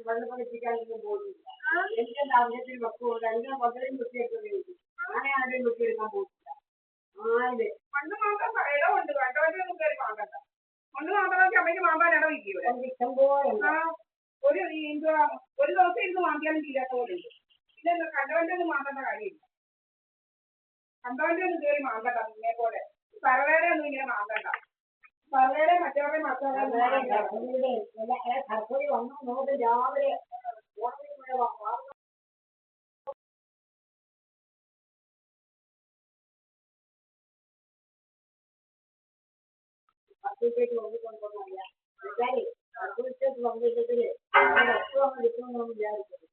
വെള്ളം പഠിപ്പിക്കാനൊന്നും പോയിട്ടില്ല. എനിക്ക് ആവശ്യത്തിൽ വെക്കുള്ളൂ. അതിനെ മധുരം കുത്തിയെടുത്ത് അങ്ങനെ ആരെയും കുത്തിയെടുക്കാൻ പോയിട്ടില്ല. ആരുടെ പണ്ട് മാത്രം ഇടമുണ്ട് കണ്ടവരൊന്നും കയറി മാന്തണ്ട. പണ്ട് മാത്രമൊക്കെ അമ്മയ്ക്ക് മാന്താൻ ഇടമില്ല. ഇഷ്ടം പോലെ ഒരു എന്തുവാ ഒരു ദിവസം ഇരുന്ന് മാന്തിയാലും തീരാത്ത പോലെ ഉണ്ട്. പിന്നെ കണ്ടവന്റെ ഒന്നും മാന്തേണ്ട കാര്യമില്ല. കണ്ടവന്റെ ഒന്നും കയറി മാന്തണ്ട. നിന്നെ പോലെ സർവേടെ ഒന്നും ഇങ്ങനെ മാന്തണ്ട. സർവേടെ മറ്റവരുടെ മക്കളെ വന്നു നോക്ക് രാവിലെ അപ്പത്തേക്ക് നോക്കിക്കൊണ്ടോന്നറിയാം. അപ്പത്തേക്ക് വന്നിട്ടത്തില് എടുക്കണമെന്ന് വിചാരിച്ചത്.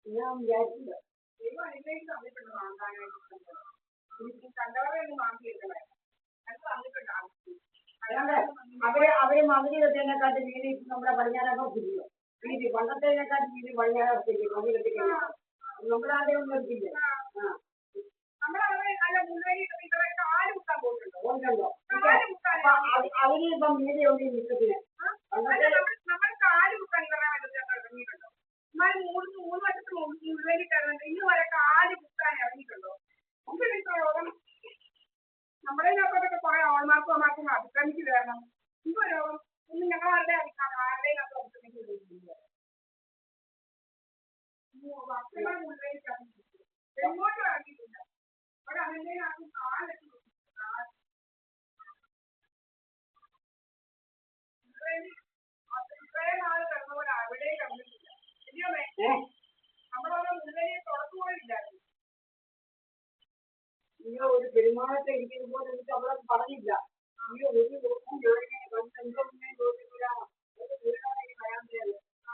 ഞാൻ വിചാരിച്ചില്ല. ദൈവം അതിലേക്ക് തന്നിട്ടുണ്ട് മാന്താനായിട്ട്. കണ്ടവരെ ഒന്ന് മാന്തിയെടുക്കണേ. അത് തന്നിട്ടുണ്ട്. അവര് മതിൽ കെട്ടിയതിനെക്കാട്ടി വീതി നമ്മുടെ പടിഞ്ഞാറൊക്കെ തിരിയോ വീതി പണ്ടത്തേനെക്കാട്ടി വീതി പടിഞ്ഞാറൊക്കെ തിരിയും മതിൽ കെട്ടിക്കഴിഞ്ഞാൽ നമ്മുടെ ആദ്യം ഒന്നും എടുത്തില്ല. അവരിപ്പം വീതി ഒന്നും നിൽക്കത്തില്ല. നമ്മുടെ ഇതിനകത്തൊക്കെ കുറെ ആൾമാർക്കും അതിക്രമിച്ച് കയറണം. ഇപ്പൊ രോഗം ഒന്നും ഞങ്ങളാരുടെ ആരുടെയും അതിക്രമിച്ചില്ല. എങ്ങോട്ടും ഇറങ്ങിയിട്ടില്ല. അവിടെ അതിൻ്റെ കാലെത്തി ഇത്രയും നാൾ കിടന്നപോലെ അവിടെയും കിടന്നിട്ടില്ല. നമ്മളവിടെ മുൻകഴിയെ തുറന്നു പോയില്ലായിരുന്നു. നിങ്ങൾ ഒരു പെരുമാറത്തെ ഇരിക്കുന്ന പോലെ എനിക്ക് അവിടെ പറഞ്ഞില്ല. അയ്യോ ഒരു ദിവസം ഞാനിങ്ങനെ എന്തോ ചോദിക്കില്ല പറയാൻ ചെയ്യാതെ ആ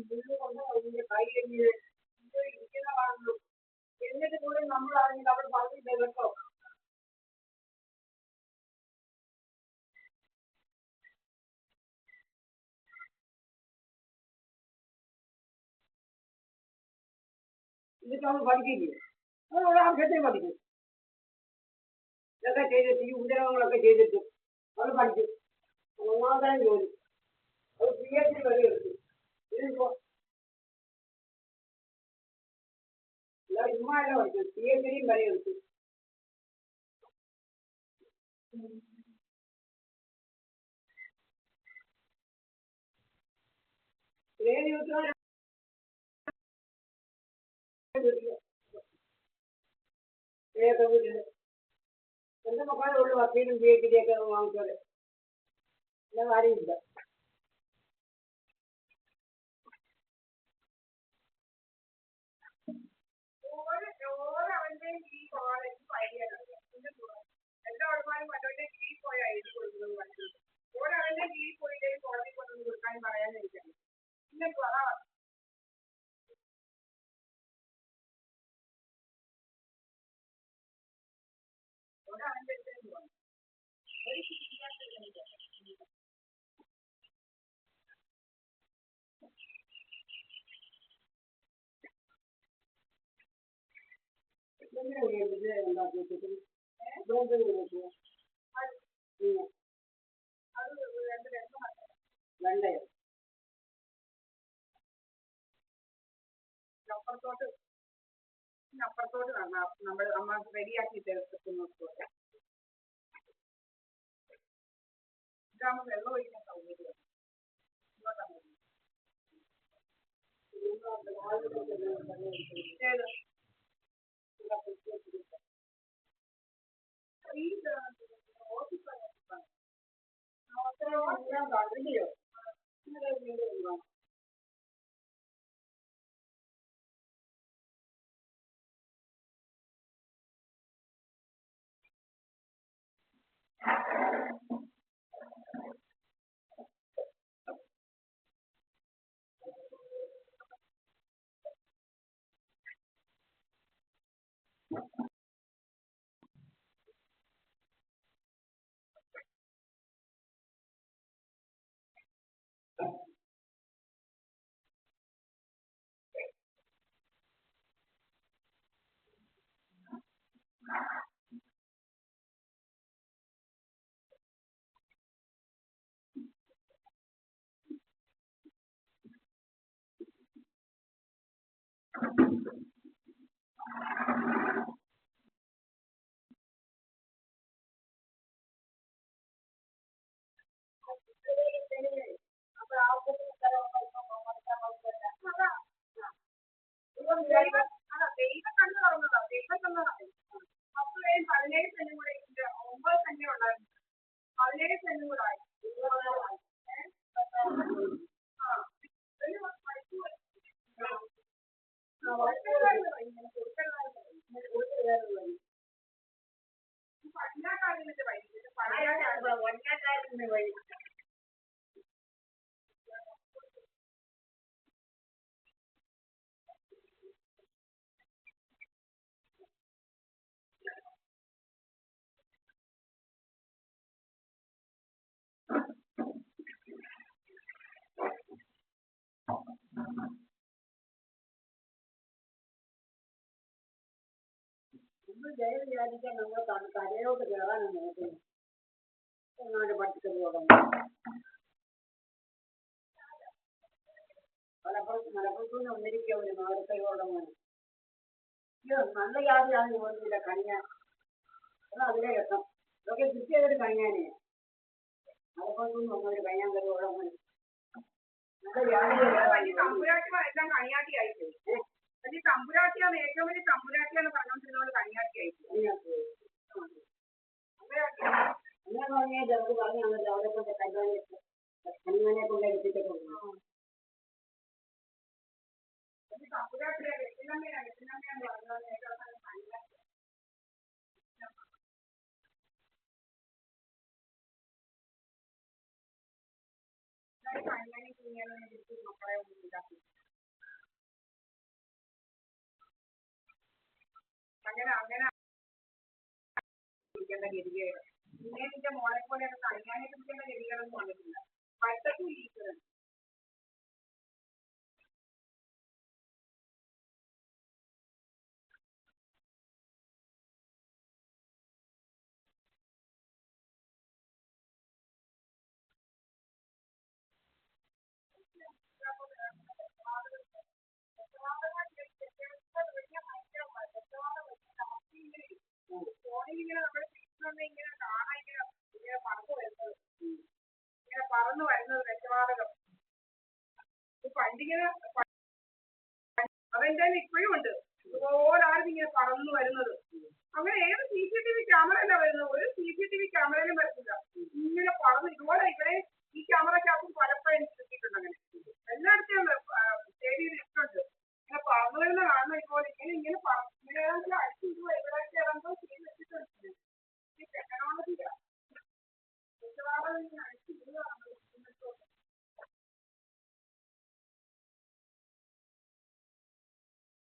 മുള്ളു കൊണ്ട് അതിന്റെ കൈ എങ്ങനെ ഇരിക്കുന്ന കാണുന്നു. എന്നിട്ട് കൂടെ നമ്മൾ അറിഞ്ഞില്ല അവിടെ പറഞ്ഞില്ല കേട്ടോ. ഇതൊക്കെ നമ്മൾ പഠിക്കില്ലേ? അത് ഒരാവശ്യത്തെ പഠിക്കും. ഇതൊക്കെ ചെയ്തിട്ട് ഈ ഉപദ്രവങ്ങളൊക്കെ ചെയ്തിട്ട് അത് പഠിച്ചു ഒന്നാമതായി ജോലി അത് PhD വരെ എടുത്തു. ഇതിപ്പോ ചുമ്മാ അല്ല പഠിച്ചു PhD വരെ എടുത്തു. എന്റെ മക്കളെ ഉള്ളു വക്കീലും PhD ഒക്കെ വാങ്ങിച്ചോലെ എല്ലാ കാര്യമില്ല. അവന്റെയും ഈ കോളേജ് പൈഡിയാണ് എല്ലാ ഒരുപാടും മറ്റവന്റെ കീഴിൽ പോയി എഴുതി കൊടുക്കുന്നത് പഠിച്ചത്. ഓരവന്റെ കീഴിൽ പോയിട്ട് കോടതി കൊണ്ടൊന്ന് കൊടുക്കാനും പറയാനിരിക്കണം. പിന്നെ അവന്റെ വെണ്ടയോ അപ്പുറത്തോട്ട് നമ്മൾ അമ്മ റെഡിയാക്കി നോക്കുക. ഇതാകുമ്പോൾ വെള്ളം ഒഴിക്കാൻ സൗകര്യം. ഓഫീസ് ജയം വിചാരിക്കാൻ നമ്മൾ കരയോട്ട് കയറാനും നോക്കുന്നു. എങ്ങാണ്ട് പഠിച്ചതോടെ മലപ്പുറത്തുനിന്ന് വന്നിരിക്കുക ഒരു നാളത്തെയോടെ നല്ല ജാതിയാണെന്ന് തോന്നുന്നില്ല കണിഞ്ഞ. എന്നാൽ അതിലെ രസം ഇതൊക്കെ കൃഷി ചെയ്തൊരു കണിയാനെ മലപ്പുറത്തുനിന്ന് വന്നൊരു കണിയാൻ കരുവോടെ തമ്പുരാട്ടിമാരെല്ലാം കണിയാട്ടി ആയിപ്പോയി. പക്ഷേ തമ്പുരാട്ടിയാണ് ഏറ്റവും വലിയ തമ്പുരാട്ടിയാണ് പറഞ്ഞോണ്ടിരുന്നോട് കണിയാട്ടി ആയിപ്പോയി. അങ്ങനെ പറഞ്ഞാൽ ചെറുത് പറഞ്ഞു അവരെ കൊണ്ട് കല്യാണെ കൊണ്ട് എടുത്തിട്ടൊക്കെ തമ്പുരാട്ടിയാണ് വെറ്റിനമ്മയാണ് വെറ്റിനമ്മയാന്ന് പറഞ്ഞത് കണിയാനും കുഞ്ഞാനും മക്കളെ ഒന്നും ഇതാക്കി അങ്ങനെ പിടിക്കേണ്ട ഗതികേട്. പിന്നെ നിന്റെ മോളെ പോലെ കണിയാനെ പിടിക്കേണ്ട ഗതികളൊന്നും വന്നിട്ടില്ല. പഠിത്തക്കും ഈശ്വരൻ ഫോണിലിങ്ങനെ നമ്മുടെ വീട്ടിലൊന്നും ഇങ്ങനെ കാണാൻ ഇങ്ങനെ പറന്നു വരുന്നത് രക്ഷവാതകം പണ്ടിങ്ങനെ അതെന്റെ ഇപ്പോഴും ഉണ്ട്. ഇതുപോലെ ആരും ഇങ്ങനെ പറന്നു വരുന്നത്. അങ്ങനെ ഏത് CCTV ക്യാമറ അല്ല വരുന്നത്. ഒരു CCTV ക്യാമറയിലും